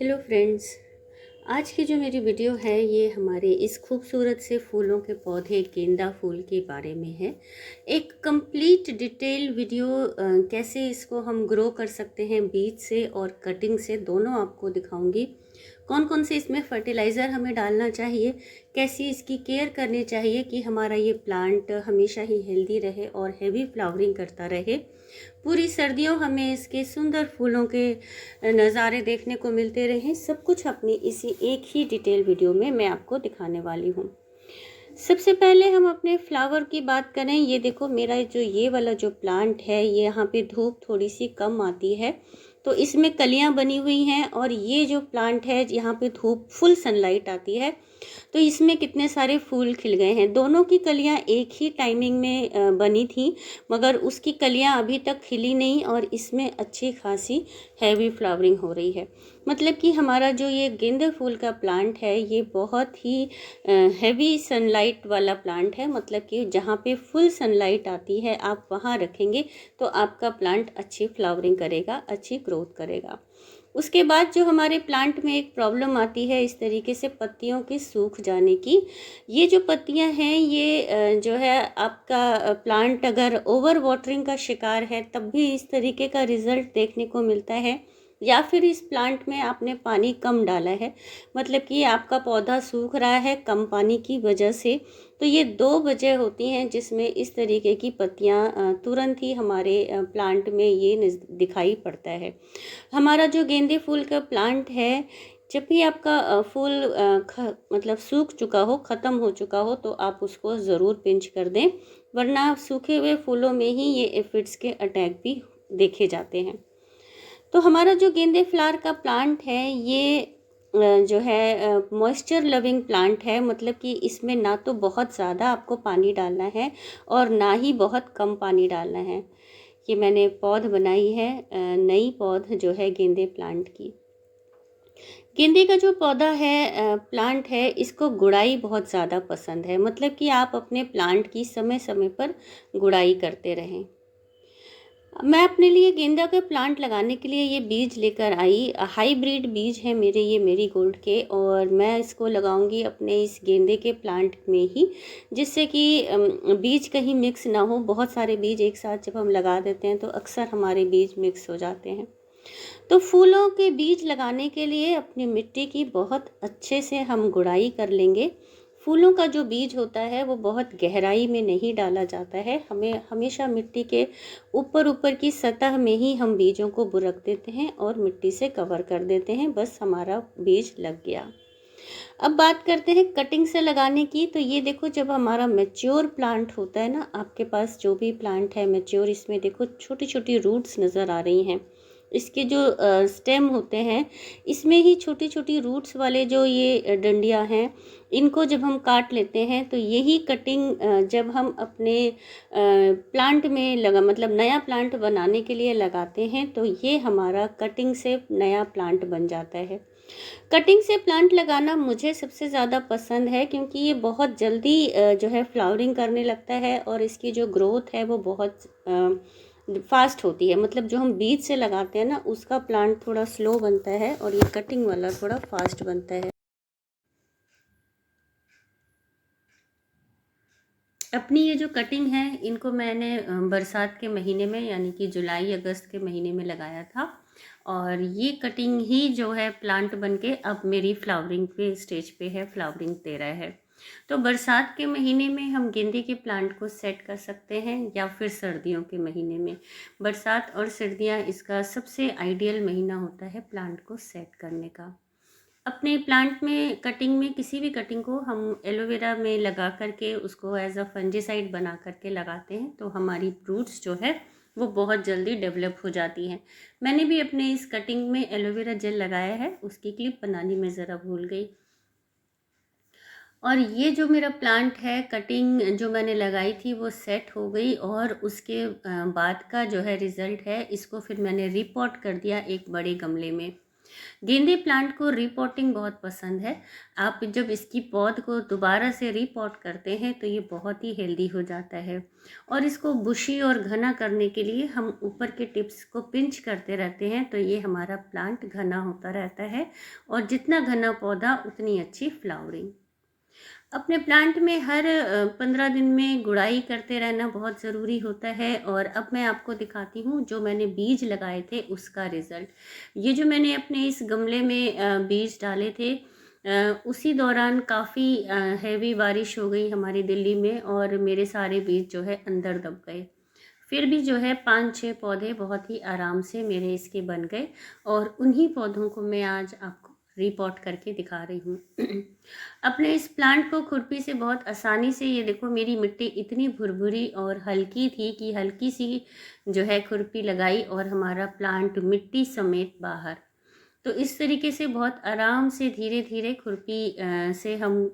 Hello friends. आज की जो मेरी वीडियो है ये हमारे इस खूबसूरत से फूलों के पौधे गेंदा फूल के बारे में है। एक कंप्लीट डिटेल वीडियो कैसे इसको हम ग्रो कर सकते हैं बीज से और कटिंग से, दोनों आपको दिखाऊंगी। कौन कौन से इसमें फर्टिलाइज़र हमें डालना चाहिए, कैसी इसकी केयर करनी चाहिए कि हमारा ये प्लांट हमेशा ही हेल्दी रहे और हैवी फ्लावरिंग करता रहे। पूरी सर्दियों हमें इसके सुंदर फूलों के नज़ारे देखने को मिलते रहे। सब कुछ अपनी इसी एक ही डिटेल वीडियो में मैं आपको दिखाने वाली हूँ। सबसे पहले हम अपने फ्लावर की बात करें। ये देखो, मेरा जो ये वाला जो प्लांट है, ये यहाँ पे धूप थोड़ी सी कम आती है तो इसमें कलियां बनी हुई हैं, और ये जो प्लांट है यहाँ पे धूप फुल सनलाइट आती है तो इसमें कितने सारे फूल खिल गए हैं। दोनों की कलियां एक ही टाइमिंग में बनी थी, मगर उसकी कलियां अभी तक खिली नहीं और इसमें अच्छी खासी हैवी फ्लावरिंग हो रही है। मतलब कि हमारा जो ये गेंदे फूल का प्लांट है ये बहुत ही हैवी सनलाइट वाला प्लांट है। मतलब कि जहाँ पे फुल सनलाइट आती है आप वहाँ रखेंगे तो आपका प्लांट अच्छी फ्लावरिंग करेगा, अच्छी ग्रोथ करेगा। उसके बाद जो हमारे प्लांट में एक प्रॉब्लम आती है इस तरीके से पत्तियों के सूख जाने की। ये जो पत्तियां हैं ये जो है आपका प्लांट अगर ओवर वाटरिंग का शिकार है तब भी इस तरीके का रिजल्ट देखने को मिलता है, या फिर इस प्लांट में आपने पानी कम डाला है, मतलब कि आपका पौधा सूख रहा है कम पानी की वजह से। तो ये दो वजह होती हैं जिसमें इस तरीके की पत्तियां तुरंत ही हमारे प्लांट में ये दिखाई पड़ता है। हमारा जो गेंदे फूल का प्लांट है, जब भी आपका फूल मतलब सूख चुका हो, ख़त्म हो चुका हो, तो आप उसको ज़रूर पिंच कर दें, वरना सूखे हुए फूलों में ही ये एफिड्स के अटैक भी देखे जाते हैं। तो हमारा जो गेंदे फ्लावर का प्लांट है ये जो है मॉइस्चर लविंग प्लांट है। मतलब कि इसमें ना तो बहुत ज़्यादा आपको पानी डालना है और ना ही बहुत कम पानी डालना है। ये मैंने पौध बनाई है, नई पौध जो है गेंदे प्लांट की। गेंदे का जो पौधा है, प्लांट है, इसको गुड़ाई बहुत ज़्यादा पसंद है। मतलब कि आप अपने प्लांट की समय समय पर गुड़ाई करते रहें। मैं अपने लिए गेंदा के प्लांट लगाने के लिए ये बीज लेकर आई। हाइब्रिड बीज है मेरे, ये मेरीगोल्ड के, और मैं इसको लगाऊंगी अपने इस गेंदे के प्लांट में ही, जिससे कि बीज कहीं मिक्स ना हो। बहुत सारे बीज एक साथ जब हम लगा देते हैं तो अक्सर हमारे बीज मिक्स हो जाते हैं। तो फूलों के बीज लगाने के लिए अपनी मिट्टी की बहुत अच्छे से हम गुड़ाई कर लेंगे। फूलों का जो बीज होता है वो बहुत गहराई में नहीं डाला जाता है, हमें हमेशा मिट्टी के ऊपर ऊपर की सतह में ही हम बीजों को बुरक देते हैं और मिट्टी से कवर कर देते हैं, बस हमारा बीज लग गया। अब बात करते हैं कटिंग से लगाने की। तो ये देखो, जब हमारा मैच्योर प्लांट होता है ना, आपके पास जो भी प्लांट है मैच्योर, इसमें देखो छोटी छोटी रूट्स नज़र आ रही हैं। इसके जो स्टेम होते हैं इसमें ही छोटी छोटी रूट्स वाले जो ये डंडियां हैं, इनको जब हम काट लेते हैं तो यही कटिंग जब हम अपने प्लांट में लगा, मतलब नया प्लांट बनाने के लिए लगाते हैं, तो ये हमारा कटिंग से नया प्लांट बन जाता है। कटिंग से प्लांट लगाना मुझे सबसे ज़्यादा पसंद है क्योंकि ये बहुत जल्दी जो है फ्लावरिंग करने लगता है और इसकी जो ग्रोथ है वो बहुत फास्ट होती है। मतलब जो हम बीज से लगाते हैं ना, उसका प्लांट थोड़ा स्लो बनता है और ये कटिंग वाला थोड़ा फास्ट बनता है। अपनी ये जो कटिंग है इनको मैंने बरसात के महीने में, यानी कि जुलाई अगस्त के महीने में लगाया था, और ये कटिंग ही जो है प्लांट बन के अब मेरी फ्लावरिंग पे स्टेज पे है, फ्लावरिंग दे रहा है। तो बरसात के महीने में हम गेंदे के प्लांट को सेट कर सकते हैं, या फिर सर्दियों के महीने में। बरसात और सर्दियाँ इसका सबसे आइडियल महीना होता है प्लांट को सेट करने का। अपने प्लांट में कटिंग में किसी भी कटिंग को हम एलोवेरा में लगा करके उसको एज अ फंजीसाइड बना करके लगाते हैं तो हमारी रूट्स जो है वो बहुत जल्दी डेवलप हो जाती हैं। मैंने भी अपने इस कटिंग में एलोवेरा जेल लगाया है, उसकी क्लिप बनानी मैं ज़रा भूल गई। और ये जो मेरा प्लांट है, कटिंग जो मैंने लगाई थी वो सेट हो गई, और उसके बाद का जो है रिज़ल्ट है, इसको फिर मैंने रिपॉट कर दिया एक बड़े गमले में। गेंदे प्लांट को रीपॉटिंग बहुत पसंद है। आप जब इसकी पौध को दोबारा से रीपॉट करते हैं तो ये बहुत ही हेल्दी हो जाता है। और इसको बुशी और घना करने के लिए हम ऊपर के टिप्स को पिंच करते रहते हैं, तो ये हमारा प्लांट घना होता रहता है। और जितना घना पौधा उतनी अच्छी फ्लावरिंग। अपने प्लांट में हर 15 दिन में गुड़ाई करते रहना बहुत ज़रूरी होता है। और अब मैं आपको दिखाती हूँ जो मैंने बीज लगाए थे उसका रिज़ल्ट। ये जो मैंने अपने इस गमले में बीज डाले थे, उसी दौरान काफ़ी हैवी बारिश हो गई हमारी दिल्ली में और मेरे सारे बीज जो है अंदर दब गए। फिर भी जो है 5-6 पौधे बहुत ही आराम से मेरे इसके बन गए और उन्हीं पौधों को मैं आज आपको रिपॉट करके दिखा रही हूँ। अपने इस प्लांट को खुरपी से बहुत आसानी से, ये देखो मेरी मिट्टी इतनी भुरभुरी और हल्की थी कि हल्की सी जो है खुरपी लगाई और हमारा प्लांट मिट्टी समेत बाहर। तो इस तरीके से बहुत आराम से धीरे धीरे खुरपी से हम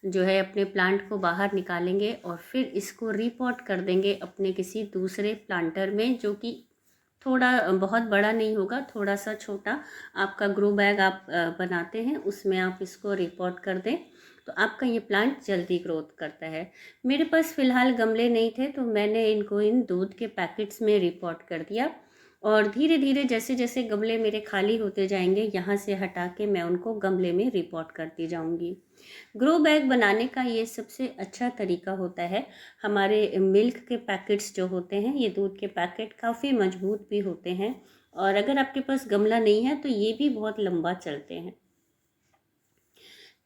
जो है अपने प्लांट को बाहर निकालेंगे और फिर इसको रीपॉट कर देंगे अपने किसी दूसरे प्लांटर में, जो कि थोड़ा बहुत बड़ा नहीं होगा, थोड़ा सा छोटा आपका ग्रो बैग आप बनाते हैं उसमें आप इसको रिपॉट कर दें तो आपका ये प्लांट जल्दी ग्रोथ करता है। मेरे पास फ़िलहाल गमले नहीं थे तो मैंने इनको इन दूध के पैकेट्स में रिपॉट कर दिया और धीरे धीरे जैसे जैसे गमले मेरे खाली होते जाएंगे यहाँ से हटा के मैं उनको गमले में रिपॉट करती जाऊंगी। ग्रो बैग बनाने का ये सबसे अच्छा तरीका होता है। हमारे मिल्क के पैकेट्स जो होते हैं, ये दूध के पैकेट काफ़ी मजबूत भी होते हैं और अगर आपके पास गमला नहीं है तो ये भी बहुत लंबा चलते हैं।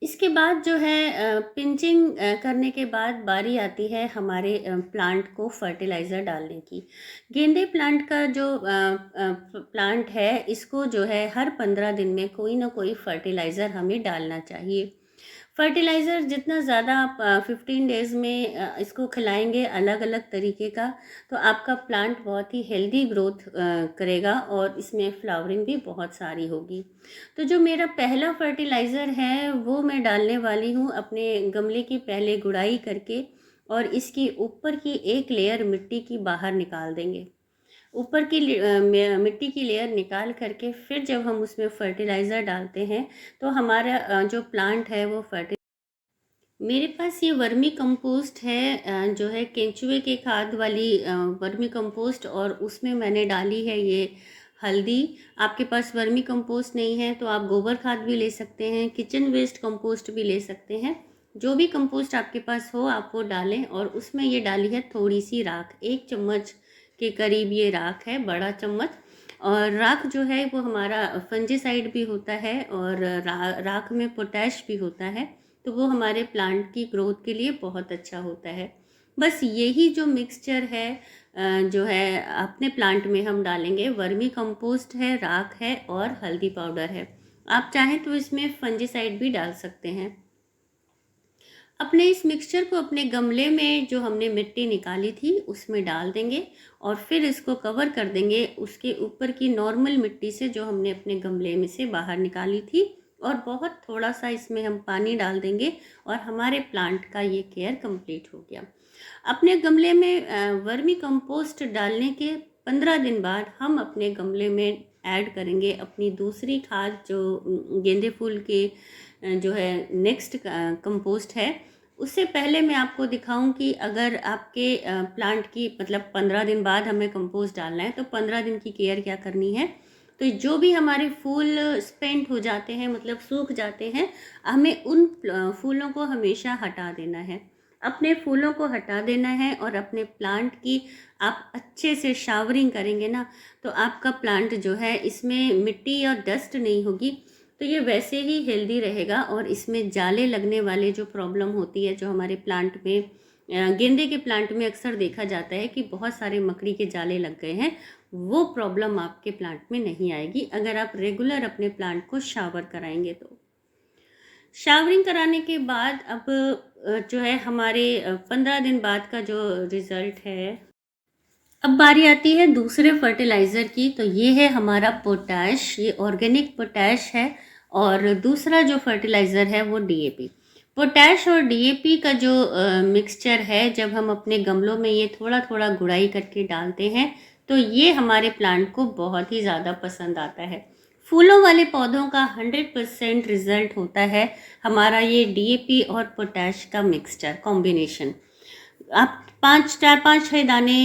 इसके बाद जो है पिंचिंग करने के बाद बारी आती है हमारे प्लांट को फर्टिलाइज़र डालने की। गेंदे प्लांट का जो प्लांट है इसको जो है हर 15 दिन में कोई ना कोई फर्टिलाइज़र हमें डालना चाहिए। फर्टिलाइज़र जितना ज़्यादा आप 15 डेज़ में इसको खिलाएंगे अलग अलग तरीके का, तो आपका प्लांट बहुत ही हेल्दी ग्रोथ करेगा और इसमें फ्लावरिंग भी बहुत सारी होगी। तो जो मेरा पहला फर्टिलाइज़र है वो मैं डालने वाली हूँ अपने गमले की पहले गुड़ाई करके, और इसकी ऊपर की एक लेयर मिट्टी की बाहर निकाल देंगे। ऊपर की मिट्टी की लेयर निकाल करके फिर जब हम उसमें फर्टिलाइज़र डालते हैं तो हमारा जो प्लांट है वो मेरे पास ये वर्मी कंपोस्ट है, जो है केंचुए के खाद वाली वर्मी कंपोस्ट, और उसमें मैंने डाली है ये हल्दी। आपके पास वर्मी कंपोस्ट नहीं है तो आप गोबर खाद भी ले सकते हैं, किचन वेस्ट कंपोस्ट भी ले सकते हैं। जो भी कंपोस्ट आपके पास हो आप वो डालें और उसमें ये डाली है थोड़ी सी राख, 1 चम्मच के करीब ये राख है, बड़ा चम्मच। और राख जो है वो हमारा फंजीसाइड भी होता है और राख में पोटैश भी होता है, तो वो हमारे प्लांट की ग्रोथ के लिए बहुत अच्छा होता है। बस यही जो मिक्सचर है जो है अपने प्लांट में हम डालेंगे। वर्मी कंपोस्ट है, राख है और हल्दी पाउडर है। आप चाहें तो इसमें फंजीसाइड भी डाल सकते हैं। अपने इस मिक्सचर को अपने गमले में जो हमने मिट्टी निकाली थी उसमें डाल देंगे और फिर इसको कवर कर देंगे उसके ऊपर की नॉर्मल मिट्टी से जो हमने अपने गमले में से बाहर निकाली थी, और बहुत थोड़ा सा इसमें हम पानी डाल देंगे और हमारे प्लांट का ये केयर कंप्लीट हो गया। अपने गमले में वर्मी कंपोस्ट डालने के 15 दिन बाद हम अपने गमले में ऐड करेंगे अपनी दूसरी खाद जो गेंदे फूल के जो है नेक्स्ट कंपोस्ट है। उससे पहले मैं आपको दिखाऊं कि अगर आपके प्लांट की मतलब 15 दिन बाद हमें कंपोस्ट डालना है तो 15 दिन की केयर क्या करनी है। तो जो भी हमारे फूल स्पेंट हो जाते हैं मतलब सूख जाते हैं, हमें उन फूलों को हमेशा हटा देना है। अपने फूलों को हटा देना है और अपने प्लांट की आप अच्छे से शावरिंग करेंगे ना, तो आपका प्लांट जो है इसमें मिट्टी और डस्ट नहीं होगी, तो ये वैसे ही हेल्दी रहेगा। और इसमें जाले लगने वाले जो प्रॉब्लम होती है जो हमारे प्लांट में गेंदे के प्लांट में अक्सर देखा जाता है कि बहुत सारे मकड़ी के जाले लग गए हैं, वो प्रॉब्लम आपके प्लांट में नहीं आएगी अगर आप रेगुलर अपने प्लांट को शावर कराएंगे। तो शावरिंग कराने के बाद अब जो है हमारे 15 दिन बाद का जो रिज़ल्ट है, अब बारी आती है दूसरे फर्टिलाइज़र की। तो ये है हमारा पोटैश, ये ऑर्गेनिक पोटैश है। और दूसरा जो फर्टिलाइज़र है वो डीएपी। पोटैश और डीएपी का जो मिक्सचर है, जब हम अपने गमलों में ये थोड़ा थोड़ा गुड़ाई करके डालते हैं तो ये हमारे प्लांट को बहुत ही ज़्यादा पसंद आता है। फूलों वाले पौधों का 100% रिजल्ट होता है हमारा ये डीएपी और पोटैश का मिक्सचर कॉम्बिनेशन। आप 4-5-6 दाने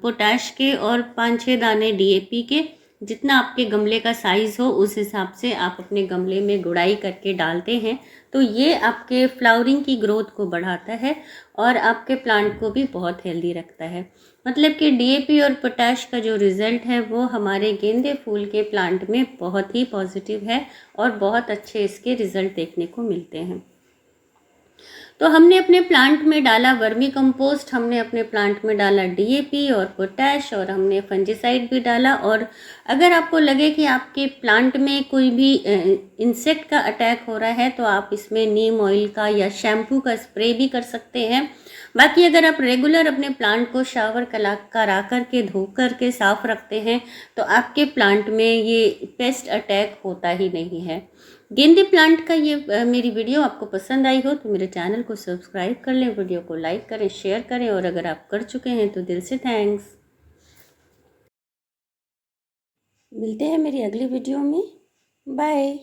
पोटैश के और 5-6 दाने डीएपी के, जितना आपके गमले का साइज़ हो उस हिसाब से आप अपने गमले में गुड़ाई करके डालते हैं तो ये आपके फ्लावरिंग की ग्रोथ को बढ़ाता है और आपके प्लांट को भी बहुत हेल्दी रखता है। मतलब कि डीएपी और पोटैश का जो रिज़ल्ट है वो हमारे गेंदे फूल के प्लांट में बहुत ही पॉजिटिव है और बहुत अच्छे इसके रिज़ल्ट देखने को मिलते हैं। तो हमने अपने प्लांट में डाला वर्मी कंपोस्ट, हमने अपने प्लांट में डाला डीएपी और पोटैश और हमने फंजीसाइड भी डाला। और अगर आपको लगे कि आपके प्लांट में कोई भी इंसेक्ट का अटैक हो रहा है तो आप इसमें नीम ऑयल का या शैम्पू का स्प्रे भी कर सकते हैं। बाकी अगर आप रेगुलर अपने प्लांट को शावर करा कर के धो कर के साफ़ रखते हैं तो आपके प्लांट में ये पेस्ट अटैक होता ही नहीं है। गेंदे प्लांट का ये मेरी वीडियो आपको पसंद आई हो तो मेरे चैनल को सब्सक्राइब कर लें, वीडियो को लाइक करें, शेयर करें और अगर आप कर चुके हैं तो दिल से थैंक्स। मिलते हैं मेरी अगली वीडियो में। बाय।